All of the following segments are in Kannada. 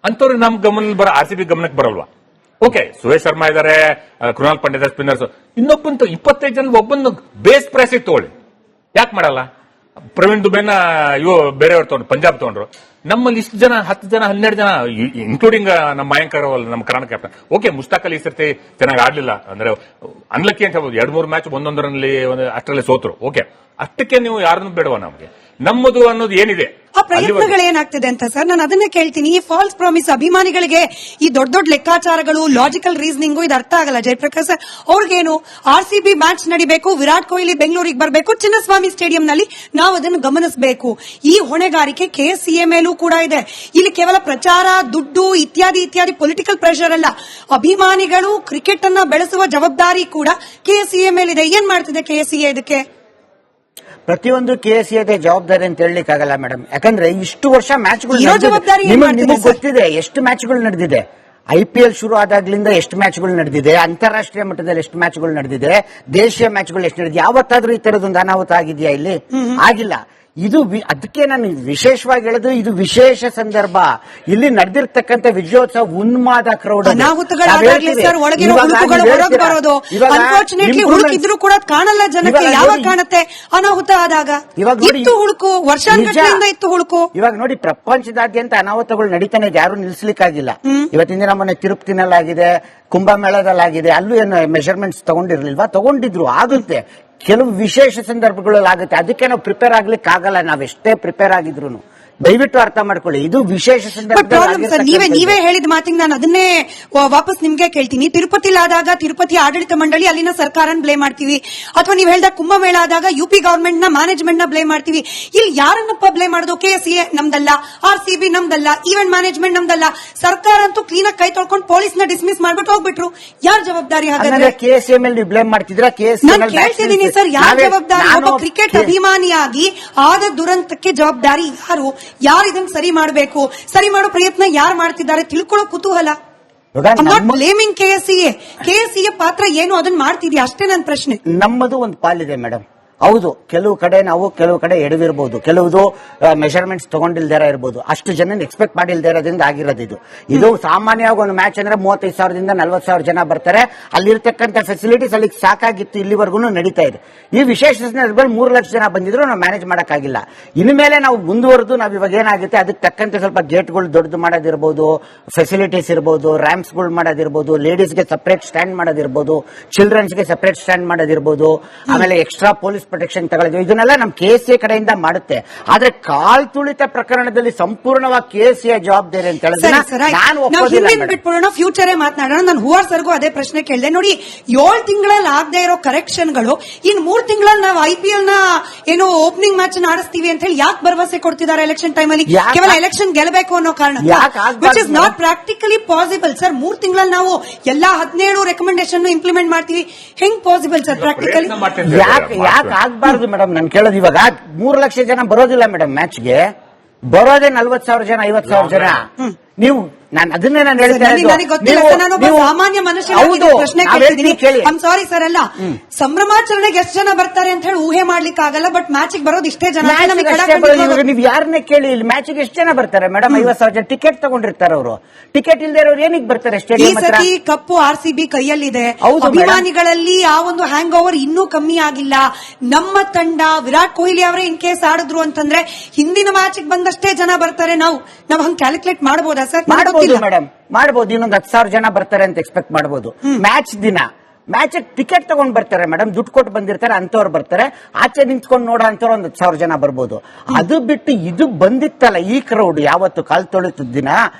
ಅಂತವ್ರು ನಮ್ ಗಮನ RCB ಗಮನಕ್ಕೆ ಬರಲ್ವಾ? ಓಕೆ, ಸುರೇಶ್ ಶರ್ಮಾ ಇದಾರೆ, ಕೃಣಾಲ್ ಪಾಂಡ್ಯ ಸ್ಪಿನ್ನರ್ಸ್, ಇನ್ನೊಬ್ಬಂತ 25 ಜನ ಒಬ್ಬನ ಬೇಸ್ ಪ್ರೈಸ್ ತಗೊಳ್ಳಿ, ಯಾಕೆ ಮಾಡಲ್ಲ? ಪ್ರವೀಣ್ ದುಬೇನ ಬೇರೆಯವ್ರು ತಗೊಂಡ್ರು, ಪಂಜಾಬ್ ತಗೊಂಡ್ರು. ನಮ್ಮಲ್ಲಿ ಇಷ್ಟು ಜನ 10 ಜನ 12 ಜನ ಇನ್ಕ್ಲೂಡಿಂಗ್ ನಮ್ಮ ಮಯಾಂಕ್ ಅಗರ್ವಾಲ್, ನಮ್ಮ ಕರ್ನಾಟಕ ಕ್ಯಾಪ್ಟನ್. ಓಕೆ, ಮುಷ್ತಾಕ್ ಅಲಿ ಈ ಸರ್ತಿ ಚೆನ್ನಾಗಿ ಆಡ್ಲಿಲ್ಲ, ಅಂದ್ರೆ ಅನ್ಲಕ್ಕಿ ಅಂತ ಹೇಳ್ಬೋದು. 2-3 ಮ್ಯಾಚ್ ಒಂದೊಂದರಲ್ಲಿ ಅಷ್ಟರಲ್ಲಿ ಸೋತರು. ಓಕೆ, ಅಷ್ಟಕ್ಕೆ ನೀವು ಯಾರನ್ನು ಬೇಡವಾ? ನಮಗೆ ನಮ್ಮದು ಅನ್ನೋದು ಏನಿದೆ ಆ ಪ್ರಯತ್ನಗಳೇನಾಗ್ತಿದೆ ಅಂತ ಸರ್ ನಾನು ಅದನ್ನೇ ಕೇಳ್ತೀನಿ. ಈ ಫಾಲ್ಸ್ ಪ್ರಾಮಿಸ್ ಅಭಿಮಾನಿಗಳಿಗೆ ಈ ದೊಡ್ಡ ದೊಡ್ಡ ಲೆಕ್ಕಾಚಾರಗಳು, ಲಾಜಿಕಲ್ ರೀಸನಿಂಗು ಇದು ಅರ್ಥ ಆಗಲ್ಲ. ಜಯಪ್ರಕಾಶ್ ಸರ್ ಅವ್ರಿಗೇನು RCB ಮ್ಯಾಚ್ ನಡಿಬೇಕು, ವಿರಾಟ್ ಕೊಹ್ಲಿ ಬೆಂಗಳೂರಿಗೆ ಬರಬೇಕು, ಚಿನ್ನಸ್ವಾಮಿ ಸ್ಟೇಡಿಯಂನಲ್ಲಿ ನಾವು ಅದನ್ನು ಗಮನಿಸಬೇಕು. ಈ ಹೊಣೆಗಾರಿಕೆ KCA ಮೇಲೂ ಕೂಡ ಇದೆ. ಇಲ್ಲಿ ಕೇವಲ ಪ್ರಚಾರ, ದುಡ್ಡು ಇತ್ಯಾದಿ ಇತ್ಯಾದಿ ಪೊಲಿಟಿಕಲ್ ಪ್ರೆಷರ್ ಅಲ್ಲ, ಅಭಿಮಾನಿಗಳು ಕ್ರಿಕೆಟ್ ಅನ್ನ ಬೆಳೆಸುವ ಜವಾಬ್ದಾರಿ ಕೂಡ KCA ಮೇಲಿದೆ. ಏನ್ ಮಾಡ್ತಿದೆ KCA ಇದಕ್ಕೆ? ಪ್ರತಿಯೊಂದು KCA ಜವಾಬ್ದಾರಿ ಅಂತ ಹೇಳಲಿಕ್ಕಾಗಲ್ಲ ಮೇಡಮ್. ಯಾಕಂದ್ರೆ ಇಷ್ಟು ವರ್ಷ ಮ್ಯಾಚ್ಗಳು ನಿಮಗೆ ಗೊತ್ತಿದೆ, ಎಷ್ಟು ಮ್ಯಾಚ್ಗಳು ನಡೆದಿದೆ. IPL ಶುರು ಆದಾಗ್ಲಿಂದ ಎಷ್ಟು ಮ್ಯಾಚ್ಗಳು ನಡೆದಿದೆ, ಅಂತಾರಾಷ್ಟ್ರೀಯ ಮಟ್ಟದಲ್ಲಿ ಎಷ್ಟು ಮ್ಯಾಚ್ಗಳು ನಡೆದಿದೆ, ದೇಶೀಯ ಮ್ಯಾಚ್ಗಳು ಎಷ್ಟು ನಡೆದಿದೆ. ಯಾವತ್ತಾದ್ರೂ ಈ ತರದೊಂದು ಅನಾಹುತ ಆಗಿದೆಯಾ? ಇಲ್ಲಿ ಆಗಿಲ್ಲ. ಇದು ಅದಕ್ಕೆ ನಾನು ವಿಶೇಷವಾಗಿ ಹೇಳೋದು, ಇದು ವಿಶೇಷ ಸಂದರ್ಭ. ಇಲ್ಲಿ ನಡೆದಿರ್ತಕ್ಕಂಥ ವಿಜಯೋತ್ಸವ ಉನ್ಮಾದ ಕ್ರೌಡ್ ಹುಡುಕಿದ್ರು ಕೂಡ ಕಾಣಲ್ಲ ಜನಕ್ಕೆ. ಯಾವಾಗ ಕಾಣುತ್ತೆ ಅನಾಹುತ ಆದಾಗ? ಇತ್ತು ಹುಡುಕು, ವರ್ಷಾಂಗಟ್ಲೆಯಿಂದ ಇತ್ತು ಹುಡುಕು. ಇವಾಗ ನೋಡಿ, ಪ್ರಪಂಚದಾದ್ಯಂತ ಅನಾಹುತಗಳು ನಡೀತಾನೆ, ಯಾರು ನಿಲ್ಸ್ಲಿಕ್ಕಾಗಿಲ್ಲ. ಇವತ್ತಿನ ದಿನ ಮೊನ್ನೆ ತಿರುಪತಿನಲ್ಲಾಗಿದೆ, ಕುಂಭಮೇಳದಲ್ಲಾಗಿದೆ, ಅಲ್ಲೂ ಏನು ಮೆಷರ್ಮೆಂಟ್ಸ್ ತಗೊಂಡಿರ್ಲಿಲ್ವಾ? ತಗೊಂಡಿದ್ರು, ಆಗುತ್ತೆ. ಕೆಲವು ವಿಶೇಷ ಸಂದರ್ಭಗಳಲ್ಲಿ ಆಗುತ್ತೆ. ಅದಕ್ಕೆ ನಾವು ಪ್ರಿಪೇರ್ ಆಗ್ಲಿಕ್ಕೆ ಆಗಲ್ಲ, ನಾವೆಷ್ಟೇ ಪ್ರಿಪೇರ್ ಆಗಿದ್ರು. ದಯವಿಟ್ಟು ಅರ್ಥ ಮಾಡ್ಕೊಳ್ಳಿ, ಇದು ವಿಶೇಷ ಸಂದರ್ಭ. ನೀವೇ ಹೇಳಿದ ಮಾತಿಗೆ ನಾನು ಅದನ್ನೇ ವಾಪಸ್ ನಿಮ್ಗೆ ಕೇಳ್ತೀನಿ. ತಿರುಪತಿಲಾದಾಗ ತಿರುಪತಿ ಆಡಳಿತ ಮಂಡಳಿ, ಅಲ್ಲಿನ ಸರ್ಕಾರ ಬ್ಲೇಮ್ ಮಾಡ್ತೀವಿ, ಅಥವಾ ನೀವು ಹೇಳಿದ ಕುಂಭಮೇಳ ಆದಾಗ UP ಗವರ್ಮೆಂಟ್ ನ ಮ್ಯಾನೇಜ್ಮೆಂಟ್ ನ ಬ್ಲೇಮ್ ಮಾಡ್ತೀವಿ. ಇಲ್ಲಿ ಯಾರನ್ನಪ್ಪ ಬ್ಲೇಮ್ ಮಾಡೋದು? KCA ನಮ್ದಲ್ಲ, RCB ನಮ್ದಲ್ಲ, ಈವೆಂಟ್ ಮ್ಯಾನೇಜ್ಮೆಂಟ್ ನಮ್ದಲ್ಲ. ಸರ್ಕಾರ ಅಂತೂ ಕ್ಲೀನ್ ಆಗಿ ಕೈ ತೊಳ್ಕೊಂಡು ಪೊಲೀಸ್ ನ ಡಿಸ್ಮಿಸ್ ಮಾಡ್ಬಿಟ್ಟು ಹೋಗ್ಬಿಟ್ರು. ಯಾರ ಜವಾಬ್ದಾರಿ ಹಾಗಾದ್ರೆ? KCA ಮೇಲೆ ನೀವು ಬ್ಲೇಮ್ ಮಾಡ್ತಿದ್ರ? ನಾನು ಕೇಳ್ತಿದ್ದೀನಿ ಸರ್, ಯಾರ ಜವಾಬ್ದಾರಿ? ಒಬ್ಬ ಕ್ರಿಕೆಟ್ ಅಭಿಮಾನಿಯಾಗಿ ಆದ ದುರಂತಕ್ಕೆ ಜವಾಬ್ದಾರಿ ಯಾರು? ಯಾರು ಇದನ್ನು ಸರಿ ಮಾಡಬೇಕು? ಸರಿ ಮಾಡೋ ಪ್ರಯತ್ನ ಯಾರು ಮಾಡ್ತಿದ್ದಾರೆ ತಿಳ್ಕೊಳ್ಳೋ ಕುತೂಹಲ. ಬ್ಲೇಮಿಂಗ್ KCA ಪಾತ್ರ ಏನು, ಅದನ್ನ ಮಾಡ್ತಿದ್ಯಾ ಅಷ್ಟೇ ನನ್ನ ಪ್ರಶ್ನೆ. ನಮ್ಮದು ಒಂದು ಪಾಲಿದೆ ಮೇಡಮ್. ಹೌದು, ಕೆಲವು ಕಡೆ ನಾವು ಕೆಲವು ಕಡೆ ಎಡವಿರ್ಬೋದು, ಕೆಲವುದು ಮೆಷರ್ಮೆಂಟ್ಸ್ ತಗೊಂಡಿಲ್ದೇರ ಇರ್ಬೋದು, ಅಷ್ಟು ಜನ ಎಕ್ಸ್ಪೆಕ್ಟ್ ಮಾಡಿಲ್ದೇ ಇರೋದ್ರಿಂದ ಆಗಿರೋದು. ಇದು ಸಾಮಾನ್ಯವಾಗಿ ಒಂದು ಮ್ಯಾಚ್ ಅಂದ್ರೆ 35,000ದಿಂದ 40,000 ಜನ ಬರ್ತಾರೆ. ಅಲ್ಲಿರ್ತಕ್ಕಂಥ ಫೆಸಿಲಿಟೀಸ್ ಅಲ್ಲಿ ಸಾಕಾಗಿತ್ತು, ಇಲ್ಲಿವರೆಗೂ ನಡೀತಾ ಇದೆ. ಈ ವಿಶೇಷ ಸಂದರ್ಭದಲ್ಲಿ 3 ಲಕ್ಷ ಜನ ಬಂದಿದ್ರು ನಾವು ಮ್ಯಾನೇಜ್ ಮಾಡಕ್ಕಾಗಿಲ್ಲ. ಇನ್ಮೇಲೆ ನಾವು ಮುಂದುವರೆದು ನಾವು ಇವಾಗ ಏನಾಗುತ್ತೆ ಅದಕ್ಕೆ ತಕ್ಕಂತೆ ಸ್ವಲ್ಪ ಗೇಟ್ಗಳು ದೊಡ್ಡದು ಮಾಡೋದಿರ್ಬೋದು, ಫೆಸಿಲಿಟೀಸ್ ಇರ್ಬೋದು, ರ್ಯಾಂಪ್ಸ್ಗಳು ಮಾಡೋದಿರ್ಬೋದು, ಲೇಡೀಸ್ಗೆ ಸಪರೇಟ್ ಸ್ಟ್ಯಾಂಡ್ ಮಾಡೋದಿರ್ಬೋದು, ಚಿಲ್ಡ್ರನ್ಸ್ಗೆ ಸಪರೇಟ್ ಸ್ಟ್ಯಾಂಡ್ ಮಾಡೋದಿರ್ಬೋದು, ಆಮೇಲೆ ಎಕ್ಸ್ಟ್ರಾ ಪೊಲೀಸ್ ಪ್ರೊಟೆಕ್ಷನ್ ತಗೊಳ್ಳೋದು, ಇದನ್ನೆಲ್ಲ ನಮ್ಮ KCA ಕಡೆಯಿಂದ ಮಾಡುತ್ತೆ. ಆದ್ರೆ ಕಾಲ್ ತುಳಿತ ಪ್ರಕರಣದಲ್ಲಿ ಸಂಪೂರ್ಣವಾಗಿ KCA ಜವಾಬ್ದಾರಿ ಅಂತ ಹೇಳಿದ್ರೆ ನಾನು ಬಿಟ್ಬಿಡೋಣ, ಫ್ಯೂಚರ್ ಮಾತನಾಡೋಣ. ನಾನು ಹೂವಾರ್ ಸರ್ಗೂ ಅದೇ ಪ್ರಶ್ನೆ ಕೇಳಿದೆ. ನೋಡಿ, 7 ತಿಂಗಳಲ್ಲಿ ಆಗದೆ ಇರೋ ಕರೆಕ್ಷನ್ಗಳು ಇನ್ 3 ತಿಂಗಳಲ್ಲಿ ನಾವು IPL ನ ಏನು ಓಪನಿಂಗ್ ಮ್ಯಾಚ್ ಆಡಿಸ್ತೀವಿ ಅಂತ ಹೇಳಿ ಯಾಕೆ ಭರವಸೆ ಕೊಡ್ತಿದ್ದಾರೆ ಎಲೆಕ್ಷನ್ ಟೈಮ್ ಅಲ್ಲಿ? ಕೇವಲ ಎಲೆಕ್ಷನ್ ಗೆಲ್ಲಬೇಕು ಅನ್ನೋ ಕಾರಣ, which is not practically possible sir. 3 ತಿಂಗಳಲ್ಲಿ ನಾವು ಎಲ್ಲಾ 17 ರೆಕಮೆಂಡೇಶನ್ ಇಂಪ್ಲಿಮೆಂಟ್ ಮಾಡ್ತೀವಿ, ಹೆಂಗ್ ಪಾಸಿಬಲ್ ಸರ್ ಪ್ರಾಕ್ಟಿಕಲಿ? ಯಾಕೆ ಆಗ್ಬಾರ್ದು ಮೇಡಮ್? ನಾನು ಕೇಳೋದು, ಇವಾಗ 3 ಲಕ್ಷ ಜನ ಬರೋದಿಲ್ಲ ಮೇಡಮ್ ಮ್ಯಾಚ್ಗೆ, ಬರೋದೇ 40,000 ಜನ 50,000 ಜನ. ನೀವು ನಾನು ಅದನ್ನೇ ನಾನು ಸಾಮಾನ್ಯ ಮನುಷ್ಯ ಪ್ರಶ್ನೆ ಕೇಳ್ತಿದ್ದೀನಿ. ಸಾರಿ ಸರ್, ಅಲ್ಲ ಸಂಭ್ರಮಾಚರಣೆಗೆ ಎಷ್ಟು ಜನ ಬರ್ತಾರೆ ಅಂತ ಹೇಳಿ ಊಹೆ ಮಾಡ್ಲಿಕ್ಕೆ ಆಗಲ್ಲ, ಬಟ್ ಮ್ಯಾಚಿಗೆ ಬರೋದು ಇಷ್ಟೇ ಜನ. ನೀವು ಯಾರನ್ನೇ ಕೇಳಿ, ಇಲ್ಲಿ ಮ್ಯಾಚಿಗೆ ಎಷ್ಟು ಜನ ಬರ್ತಾರೆ ಮೇಡಮ್? 50,000 ಜನ ಟಿಕೆಟ್ ತಗೊಂಡಿರ್ತಾರೆ. ಅವರು ಟಿಕೆಟ್ ಇಲ್ದೇ ಇರೋರು ಏನಿಗೆ ಬರ್ತಾರೆ ಸ್ಟೇಡಿಯಂ ಹತ್ರ? ಈ ಕಪ್ಪು RCB ಕೈಯಲ್ಲಿದೆ. ಅಭಿಮಾನಿಗಳಲ್ಲಿ ಆ ಒಂದು ಹ್ಯಾಂಗ್ ಓವರ್ ಇನ್ನೂ ಕಮ್ಮಿ ಆಗಿಲ್ಲ. ನಮ್ಮ ತಂಡ ವಿರಾಟ್ ಕೊಹ್ಲಿ ಅವರೇ ಇನ್ ಕೇಸ್ ಆಡಿದ್ರು ಅಂತಂದ್ರೆ ಹಿಂದಿನ ಮ್ಯಾಚಿಗೆ ಬಂದಷ್ಟೇ ಜನ ಬರ್ತಾರೆ. ನಾವು ಹಂಗ್ ಕ್ಯಾಲ್ಕುಲೇಟ್ ಮಾಡಬಹುದಾ ಸರ್? ಮೇಡಮ್ ಮಾಡಬಹುದು. ಇನ್ನೊಂದು 10,000 ಜನ ಬರ್ತಾರೆ ಅಂತ ಎಕ್ಸ್ಪೆಕ್ಟ್ ಮಾಡಬಹುದು. ಮ್ಯಾಚ್ ದಿನ ಮ್ಯಾಚ್ ಟಿಕೆಟ್ ತಗೊಂಡ್ ಬರ್ತಾರೆ ಮೇಡಮ್, ದುಡ್ಡು ಕೊಟ್ಟು ಬಂದಿರ್ತಾರೆ, ಅಂತವ್ರು ಬರ್ತಾರೆ. ಆಚೆ ನಿಂತ್ಕೊಂಡು ನೋಡೋ ಅಂತವ್ರು 1,000 ಜನ ಬರ್ಬೋದು. ಅದು ಬಿಟ್ಟು ಇದು ಬಂದಿತ್ತಲ್ಲ ಈ ಕ್ರೌಡ್ ಯಾವತ್ತು ಕಾಲ್ ತೊಳಿತ ದಿನ,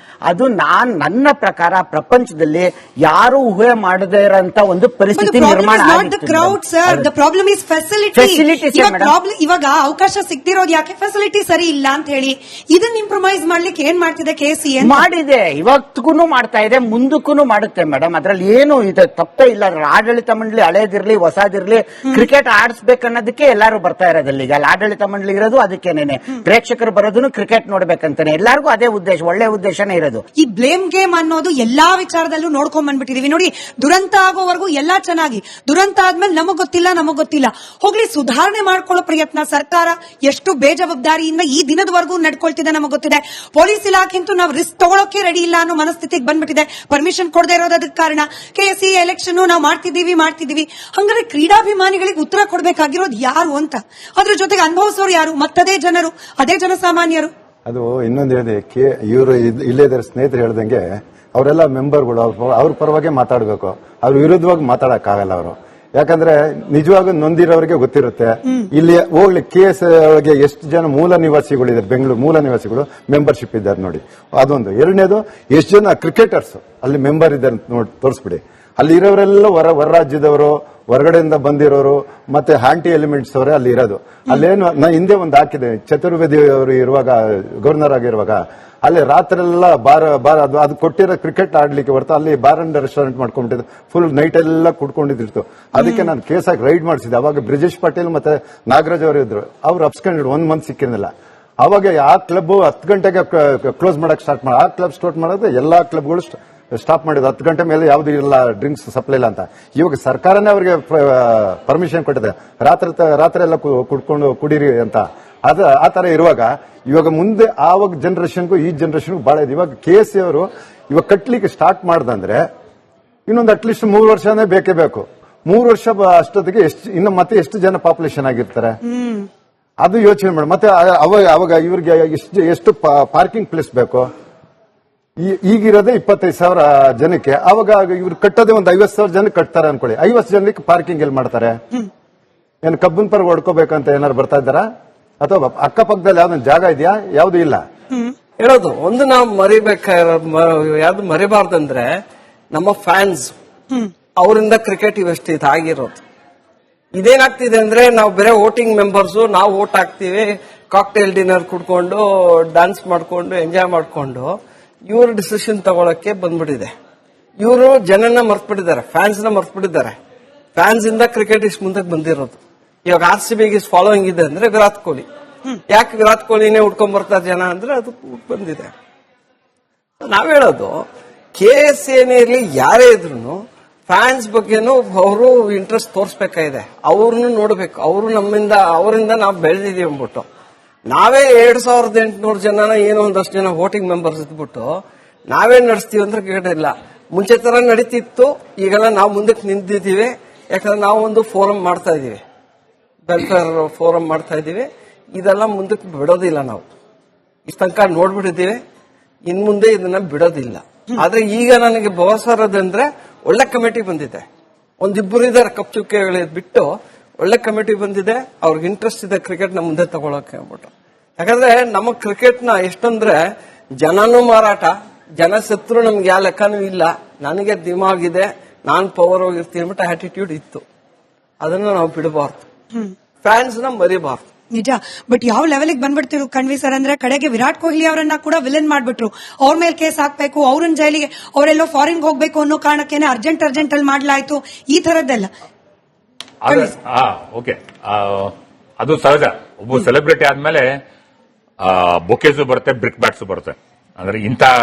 ಅದು ನನ್ನ ಪ್ರಕಾರ ಪ್ರಪಂಚದಲ್ಲಿ ಯಾರು ಊಹೆ ಮಾಡದೇ ಇರೋಂತ ಒಂದು ಪರಿಸ್ಥಿತಿ ನಿರ್ಮಾಣ ಆಗಿದೆ. ಇವಾಗ ಅವಕಾಶ ಸಿಗ್ತಿರೋದು ಯಾಕೆ? ಫೆಸಿಲಿಟಿ ಸರಿ ಇಲ್ಲ ಅಂತ ಹೇಳಿ. ಇದನ್ನ ಇಂಪ್ರೊಮೈಸ್ ಮಾಡ್ಲಿಕ್ಕೆ ಏನ್ ಮಾಡ್ತಿದೆ KCA? ಮಾಡಿದೆ, ಇವತ್ತಿಗೂ ಮಾಡ್ತಾ ಇದೆ, ಮುಂದಕ್ಕೂ ಮಾಡುತ್ತೆ ಮೇಡಮ್. ಅದ್ರಲ್ಲಿ ಏನು ಇದು ತಪ್ಪೇ ಇಲ್ಲ. ಆಡಳಿತ ಮಂಡಳಿ ಹಳೇದಿರ್ಲಿ ಹೊಸದಿರ್ಲಿ ಕ್ರಿಕೆಟ್ ಆಡಿಸ್ಬೇಕನ್ನೋದಕ್ಕೆ ಎಲ್ಲಾರು ಬರ್ತಾ ಇರೋದಿಲ್ಲ. ಈಗ ಅಲ್ಲಿ ಆಡಳಿತ ಮಂಡಳಿ ಇರೋದು ಅದಕ್ಕೇನೆ, ಪ್ರೇಕ್ಷಕರು ಬರೋದನ್ನು ಕ್ರಿಕೆಟ್ ನೋಡ್ಬೇಕಂತಾನೆ, ಎಲ್ಲರಿಗೂ ಅದೇ ಉದ್ದೇಶ, ಒಳ್ಳೆ ಉದ್ದೇಶನೇ ಇರೋದು. ಈ ಬ್ಲೇಮ್ ಗೇಮ್ ಅನ್ನೋದು ಎಲ್ಲಾ ವಿಚಾರದಲ್ಲೂ ನೋಡ್ಕೊಂಡ್ ಬಂದ್ಬಿಟ್ಟಿದೀವಿ ನೋಡಿ. ದುರಂತ ಆಗೋವರೆಗೂ ಎಲ್ಲಾ ಚೆನ್ನಾಗಿ, ದುರಂತ ಆದ್ಮೇಲೆ ನಮಗ್ ಗೊತ್ತಿಲ್ಲ ಹೋಗ್ಲಿ, ಸುಧಾರಣೆ ಮಾಡ್ಕೊಳ್ಳೋ ಪ್ರಯತ್ನ ಸರ್ಕಾರ ಎಷ್ಟು ಬೇಜವಾಬ್ದಾರಿಯಿಂದ ಈ ದಿನದವರೆಗೂ ನಡ್ಕೊಳ್ತಿದೆ ನಮಗ್ ಗೊತ್ತಿದೆ. ಪೊಲೀಸ್ ಇಲಾಖೆಂತೂ ನಾವು ರಿಸ್ಕ್ ತಗೊಳಕ್ಕೆ ರೆಡಿ ಇಲ್ಲ ಅನ್ನೋ ಮನಸ್ಥಿತಿಗೆ ಬಂದ್ಬಿಟ್ಟಿದೆ. ಪರ್ಮಿಷನ್ ಕೊಡದೇ ಇರೋದಕ್ಕೆ ಕಾರಣ KSE ಎಲೆಕ್ಷನ್ ನಾವು ಮಾಡ್ತಿದೀವಿ. ಹಂಗಾದ್ರೆ ಕ್ರೀಡಾಭಿಮಾನಿಗಳಿಗೆ ಉತ್ತರ ಕೊಡ್ಬೇಕಾಗಿರೋದು ಯಾರು ಅಂತ, ಅದ್ರ ಜೊತೆಗೆ ಅನುಭವಿಸೋರು ಯಾರು? ಮತ್ತದೇ ಜನರು, ಅದೇ ಜನಸಾಮಾನ್ಯರು. ಅದು ಇನ್ನೊಂದು ಹೇಳಿದೆ, ಇವರು ಇಲ್ಲೇ ಇದ್ದಾರೆ ಸ್ನೇಹಿತರು ಹೇಳ್ದಂಗೆ ಅವರೆಲ್ಲ ಮೆಂಬರ್ಗಳು, ಅವ್ರ ಪರವಾಗಿ ಮಾತಾಡಬೇಕು, ಅವ್ರ ವಿರುದ್ಧವಾಗಿ ಮಾತಾಡಕ್ಕಾಗಲ್ಲ ಅವರು. ಯಾಕಂದ್ರೆ ನಿಜವಾಗೂ ನೊಂದಿರೋರಿಗೆ ಗೊತ್ತಿರುತ್ತೆ. ಇಲ್ಲಿ ಹೋಗ್ಲಿ KS ಒಳಗೆ ಎಷ್ಟು ಜನ ಮೂಲ ನಿವಾಸಿಗಳಿದ್ದಾರೆ, ಬೆಂಗಳೂರು ಮೂಲ ನಿವಾಸಿಗಳು ಮೆಂಬರ್ಶಿಪ್ ಇದ್ದಾರೆ ನೋಡಿ, ಅದೊಂದು. ಎರಡನೇದು, ಎಷ್ಟು ಜನ ಕ್ರಿಕೆಟರ್ಸ್ ಅಲ್ಲಿ ಮೆಂಬರ್ ಇದ್ದಾರೆ ನೋಡಿ ತೋರಿಸ್ಬಿಡಿ. ಅಲ್ಲಿ ಇರೋರೆಲ್ಲ ಹೊರ ರಾಜ್ಯದವರು, ಹೊರಗಡೆಯಿಂದ ಬಂದಿರೋರು, ಮತ್ತೆ ಆಂಟಿ ಎಲಿಮೆಂಟ್ಸ್ ಅವರೇ ಅಲ್ಲಿ ಇರೋದು. ಅಲ್ಲೇನು ನಾ ಹಿಂದೆ ಒಂದು ಹಾಕಿದೆ, ಚತುರ್ವೇದಿ ಅವರು ಇರುವಾಗ, ಗವರ್ನರ್ ಆಗಿರುವಾಗ ಅಲ್ಲಿ ರಾತ್ರಿ ಎಲ್ಲ ಬಾರ್ ಅದು ಕೊಟ್ಟಿರೋ ಕ್ರಿಕೆಟ್ ಆಡ್ಲಿಕ್ಕೆ ಹೊರತು ಅಲ್ಲಿ ಬಾರ್ ಅಂಡ್ ರೆಸ್ಟೋರೆಂಟ್ ಮಾಡ್ಕೊಂಡ್ಬಿಟ್ಟಿದ್ದು, ಫುಲ್ ನೈಟ್ ಎಲ್ಲ ಕುಡ್ಕೊಂಡಿದ್ದಿರ್ತು. ಅದಕ್ಕೆ ನಾನು ಕೇಸ್ ಹಾಕಿ ರೈಡ್ ಮಾಡಿಸಿದ್ದೆ. ಅವಾಗ ಬ್ರಿಜೇಶ್ ಪಟೇಲ್ ಮತ್ತೆ ನಾಗರಾಜ್ ಅವರು ಇದ್ರು, ಅವ್ರು ಅಪ್ಸ್ಕೊಂಡಿದ್ರು, 1 ಮಂತ್ ಸಿಕ್ಕಿರಲಿಲ್ಲ. ಅವಾಗ ಆ ಕ್ಲಬ್ 10 ಗಂಟೆಗೆ ಕ್ಲೋಸ್ ಮಾಡಕ್ ಸ್ಟಾರ್ಟ್ ಮಾಡಿ, ಆ ಕ್ಲಬ್ ಸ್ಟಾರ್ಟ್ ಮಾಡೋದು ಎಲ್ಲಾ ಕ್ಲಬ್ಗಳು ಸ್ಟಾಪ್ ಮಾಡಿದ್ರು. 10 ಗಂಟೆ ಮೇಲೆ ಯಾವ್ದು ಇಲ್ಲ, ಡ್ರಿಂಕ್ಸ್ ಸಪ್ಲೈ ಇಲ್ಲ ಅಂತ. ಇವಾಗ ಸರ್ಕಾರನೇ ಅವರಿಗೆ ಪರ್ಮಿಷನ್ ಕೊಟ್ಟಿದೆ, ರಾತ್ರಿ ಎಲ್ಲ ಕುಡ್ಕೊಂಡು ಕುಡೀರಿ ಅಂತ. ಆ ತರ ಇರುವಾಗ ಇವಾಗ ಮುಂದೆ ಆವಾಗ ಜನರೇಷನ್ಗೂ ಈ ಜನರೇಷನ್ಗೂ ಬಹಳ ಇದೆ. ಇವಾಗ KSE ಅವರು ಇವಾಗ ಕಟ್ಲಿಕ್ಕೆ ಸ್ಟಾರ್ಟ್ ಮಾಡ್ದಂದ್ರೆ ಇನ್ನೊಂದು ಅಟ್ಲೀಸ್ಟ್ 3 ವರ್ಷನೇ ಬೇಕೇ ಬೇಕು. 3 ವರ್ಷ ಅಷ್ಟೊತ್ತಿಗೆ ಇನ್ನು ಮತ್ತೆ ಎಷ್ಟು ಜನ ಪಾಪ್ಯುಲೇಷನ್ ಆಗಿರ್ತಾರೆ ಅದು ಯೋಚನೆ ಮಾಡಿ. ಮತ್ತೆ ಅವಾಗ ಇವ್ರಿಗೆ ಎಷ್ಟು ಪಾರ್ಕಿಂಗ್ ಪ್ಲೇಸ್ ಬೇಕು? ಈಗಿರೋದೇ 25,000 ಜನಕ್ಕೆ. ಅವಾಗ ಇವ್ರು ಕಟ್ಟೋದೇ ಒಂದು 50,000 ಜನಕ್ಕೆ ಕಟ್ತಾರೆ ಅನ್ಕೊಳ್ಳಿ. 50 ಜನಕ್ಕೆ ಪಾರ್ಕಿಂಗ್ ಎಲ್ಲಿ ಮಾಡ್ತಾರೆ? ಏನ್ ಕಬ್ಬನ್ ಪರ ಹೊಡ್ಕೋಬೇಕಂತ ಏನಾರು ಬರ್ತಾ ಇದ್ದಾರಾ? ಅಥವಾ ಅಕ್ಕಪಕ್ಕದಲ್ಲಿ ಯಾವ್ದೊಂದು ಜಾಗ ಇದೆಯಾ? ಯಾವ್ದು ಇಲ್ಲ. ಹೇಳೋದು ಒಂದು ನಾವು ಯಾವ್ದು ಮರಿಬಾರ್ದಂದ್ರೆ ನಮ್ಮ ಫ್ಯಾನ್ಸ್, ಅವರಿಂದ ಕ್ರಿಕೆಟ್ ಇವಷ್ಟು ಇದಾಗಿರೋದು. ಇದೇನಾಗ್ತಿದೆ ಅಂದ್ರೆ ನಾವು ಬೇರೆ ವೋಟಿಂಗ್ ಮೆಂಬರ್ಸ್, ನಾವು ವೋಟ್ ಹಾಕ್ತಿವಿ, ಕಾಕ್ಟೇಲ್ ಡಿನ್ನರ್ ಕುಡ್ಕೊಂಡು ಡ್ಯಾನ್ಸ್ ಮಾಡ್ಕೊಂಡು ಎಂಜಾಯ್ ಮಾಡ್ಕೊಂಡು ಇವರು ಡಿಸಿಷನ್ ತಗೊಳಕ್ಕೆ ಬಂದ್ಬಿಟ್ಟಿದೆ. ಇವರು ಜನನ ಮರ್ತ್ಬಿಟ್ಟಿದ್ದಾರೆ, ಫ್ಯಾನ್ಸ್ ನ ಮರ್ತ್ಬಿಟ್ಟಿದ್ದಾರೆ. ಫ್ಯಾನ್ಸ್ ಇಂದ ಕ್ರಿಕೆಟ್ ಇಷ್ಟು ಮುಂದಕ್ಕೆ ಬಂದಿರೋದು. ಇವಾಗ RCB ಫಾಲೋಯಿಂಗ್ ಇದೆ ಅಂದ್ರೆ ವಿರಾಟ್ ಕೊಹ್ಲಿ. ಯಾಕೆ ವಿರಾಟ್ ಕೊಹ್ಲಿನೇ ಉಟ್ಕೊಂಡ್ ಬರ್ತಾರೆ ಜನ ಅಂದ್ರೆ ಅದು ಬಂದಿದೆ. ನಾವ್ ಹೇಳೋದು, KS ಏನೇ ಇರ್ಲಿ, ಯಾರೇ ಇದ್ರು ಫ್ಯಾನ್ಸ್ ಬಗ್ಗೆನೂ ಅವರು ಇಂಟ್ರೆಸ್ಟ್ ತೋರಿಸಬೇಕಾಗಿದೆ. ಅವ್ರನ್ನು ನೋಡ್ಬೇಕು, ಅವರಿಂದ ನಾವು ಬೆಳೆದಿದೀವಿ ಅಂದ್ಬಿಟ್ಟು. ನಾವೇ 2,800 ಜನನ ಏನೋ ಒಂದಷ್ಟು ಜನ ವೋಟಿಂಗ್ ಮೆಂಬರ್ಸ್ ಇದ್ಬಿಟ್ಟು ನಾವೇ ನಡೆಸ್ತೀವಿ ಅಂದ್ರೆ ಕ್ರಿಕೆಟ್ ಇಲ್ಲ. ಮುಂಚೆ ತರ ನಡೀತಿತ್ತು, ಈಗೆಲ್ಲ ನಾವು ಮುಂದಕ್ಕೆ ನಿಂತಿದ್ದೀವಿ. ಯಾಕಂದ್ರೆ ನಾವು ಒಂದು ಫೋರಂ ಮಾಡ್ತಾ ಇದೀವಿ, ವೆಲ್ಫೇರ್ ಫೋರಂ ಮಾಡ್ತಾ ಇದೀವಿ. ಇದೆಲ್ಲ ಮುಂದಕ್ಕೆ ಬಿಡೋದಿಲ್ಲ. ನಾವು ಇಷ್ಟ ತನಕ ನೋಡ್ಬಿಟ್ಟಿದ್ದೀವಿ, ಇನ್ ಮುಂದೆ ಇದನ್ನ ಬಿಡೋದಿಲ್ಲ. ಆದ್ರೆ ಈಗ ನನಗೆ ಭರವಸೆ ಇರೋದಂದ್ರೆ ಒಳ್ಳೆ ಕಮಿಟಿ ಬಂದಿದೆ. ಒಂದಿಬ್ಬರು ಇದಾರೆ ಕಪ್ ಚುಕ್ಕೆ ಬಿಟ್ಟು ಒಳ್ಳೆ ಕಮಿಟಿ ಬಂದಿದೆ. ಅವ್ರಿಗೆ ಇಂಟ್ರೆಸ್ಟ್ ಇದೆ ಕ್ರಿಕೆಟ್ ನ ಮುಂದೆ ತಗೊಳಕ್ಕೆ ಅಂದ್ಬಿಟ್ಟು. ಯಾಕಂದ್ರೆ ನಮ್ಮ ಕ್ರಿಕೆಟ್ ನ ಎಷ್ಟಂದ್ರೆ ಜನನೂ ಮಾರಾಟ, ಜನ ಸತ್ರು ನಮ್ಗೆ ಯಾವ ಲೆಕ್ಕನೂ ಇಲ್ಲ, ನನಗೆ ದಿಮಾಗಿದೆ, ನಾನ್ ಪವರ್ ಹೋಗಿರ್ತೀನಿ ಅಂದ್ಬಿಟ್ಟು ಆಟಿಟ್ಯೂಡ್ ಇತ್ತು. ಅದನ್ನ ನಾವು ಬಿಡಬಾರ್ದು, ಫ್ಯಾನ್ಸ್ ನ ಮರಿಬಾರ್ದು. ನಿಜ. ಬಟ್ ಯಾವ ಲೆವೆಲ್ಗೆ ಬಂದ್ಬಿಡ್ತಿರು ಕಣ್ವಿ ಸರ್ ಅಂದ್ರೆ, ಕಡೆಗೆ ವಿರಾಟ್ ಕೊಹ್ಲಿ ಅವರನ್ನ ಕೂಡ ವಿಲನ್ ಮಾಡ್ಬಿಟ್ರು. ಅವ್ರ ಮೇಲೆ ಕೇಸ್ ಹಾಕ್ಬೇಕು, ಅವ್ರನ್ನ ಜೈಲಿಗೆ, ಅವರೆಲ್ಲೋ ಫಾರಿನ್ ಹೋಗ್ಬೇಕು ಅನ್ನೋ ಕಾರಣಕ್ಕೇನೆ ಅರ್ಜೆಂಟ್ ಅಲ್ಲಿ ಮಾಡ್ಲಾಯ್ತು, ಈ ತರದ್ದೆಲ್ಲ. ಓಕೆ, ಅದು ಸಹಜ. ಒಬ್ಬ ಸೆಲೆಬ್ರಿಟಿ ಆದ್ಮೇಲೆ ಬೊಕೇಸು ಬರುತ್ತೆ, ಬ್ರಿಕ್ ಬ್ಯಾಟ್ಸ್ ಬರುತ್ತೆ. ಅಂದ್ರೆ ಇಂಥ